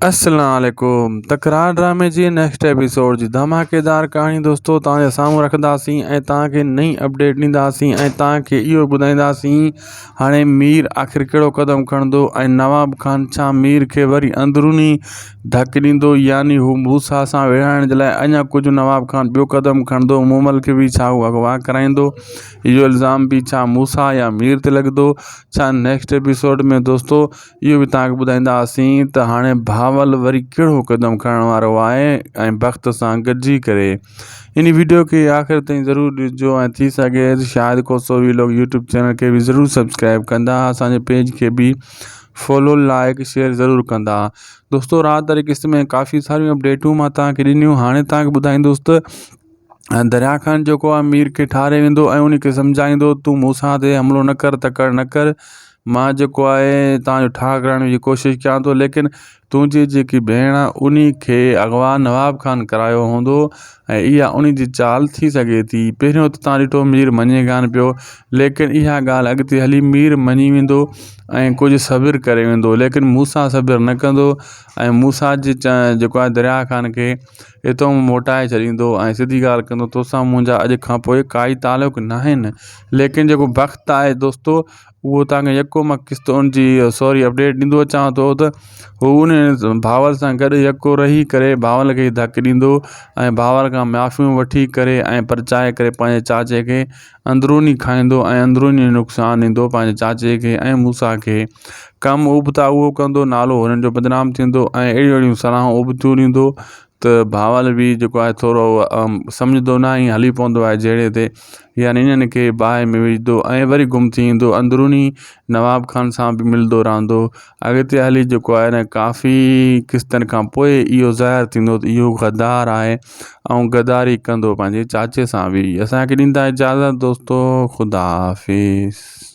अस्सलाम वालेकुम। तकरार ड्रामे जी नेक्स्ट एपिसोड जी धमाकेदार कहानी दोस्तों तव्हांजे साम्हूं रखंदासीं ऐं तव्हांखे नई अपडेट ॾींदासीं ऐं तव्हांखे इहो ॿुधाईंदासीं हाणे मीर आख़िर कहिड़ो क़दम खणंदो ऐं नवाब खान छा मीर खे वरी अंदरूनी धक ॾींदो, यानी हू मूसा सां विढ़ाइण जे लाइ अञा कुझु नवाब खान ॿियो क़दम खणंदो। मूमल खे बि छा हू अगवा कराईंदो, इहो इल्ज़ाम बि छा मूसा या मीर ते लॻंदो। छा नेक्स्ट एपिसोड में दोस्तों इहो बि तव्हांखे ॿुधाईंदासीं त हाणे भावल वरी कहिड़ो क़दम खणण वारो आहे ऐं वक़्त सां गॾिजी करे। इन वीडियो खे आख़िर ताईं ज़रूरु ॾिसजो ऐं थी सघे शायदि को सो वीलॉग यूट्यूब चैनल खे बि ज़रूरु सब्सक्राइब कंदा, असांजे पेज खे बि फॉलो लाइक शेयर ज़रूरु कंदा। दोस्तों रात वारी क़िस्त में काफ़ी सारियूं अपडेटूं मां तव्हांखे ॾिनियूं, हाणे तव्हांखे ॿुधाईंदुसि त दरिया खान जेको आहे मीर खे ठारे वेंदो ऐं उन खे सम्झाईंदो तूं मूंसां ते हमिलो न कर, तकड़ि न कर। मां जेको आहे तव्हांजो ठाह करण जी कोशिशि कयां थो, लेकिन तुंहिंजी जेकी भेण उन खे अगवा नवाब खान करायो हूंदो ऐं इहा उन जी चाल थी सघे थी। पहिरियों त तव्हां ॾिठो मीर मञे कान पियो, लेकिन इहा ॻाल्हि अॻिते हली मीर मञी वेंदो ऐं कुझु सब्र करे वेंदो, लेकिन मूसा सब्र न कंदो ऐं मूसा जे जेको आहे दरिया खान खे हितां मोटाए छॾींदो ऐं सिधी ॻाल्हि कंदो तोसां मुंहिंजा अॼु खां पोइ काई तालुक न आहिनि। लेकिन जेको वक़्तु आहे दोस्तों उहो तव्हांखे यको मां क़िस्त उन जी सॉरी अपडेट ॾींदो अचां थो त हू उन भावल सां गॾु यको रही करे भावल खे धक ॾींदो ऐं भावल खां माफ़ियूं वठी करे ऐं परचाए करे पंहिंजे चाचे खे अंदरूनी खाईंदो ऐं अंदरूनी नुक़सानु ॾींदो पंहिंजे चाचे खे ऐं मूसा खे। कमु उबता उहो कंदो, नालो हुननि जो बदनाम थींदो ऐं अहिड़ियूं अहिड़ियूं सलाहूं उबतियूं ॾींदो त भावल बि जेको आहे थोरो सम्झंदो न ई हली पवंदो आहे जहिड़े ते, यानी इन्हनि खे बाहि में विझंदो ऐं वरी गुम थी ईंदो, अंदरूनी नवाब खान सां बि मिलंदो रहंदो। अॻिते हली जेको आहे न काफ़ी क़िस्तनि खां पोइ इहो ज़ाहिर थींदो त इहो गद्दार आहे ऐं गद्दारी कंदो पंहिंजे चाचे सां बि। असांखे ॾींदा इजाज़त दोस्तों, ख़ुदा हाफ़िज़।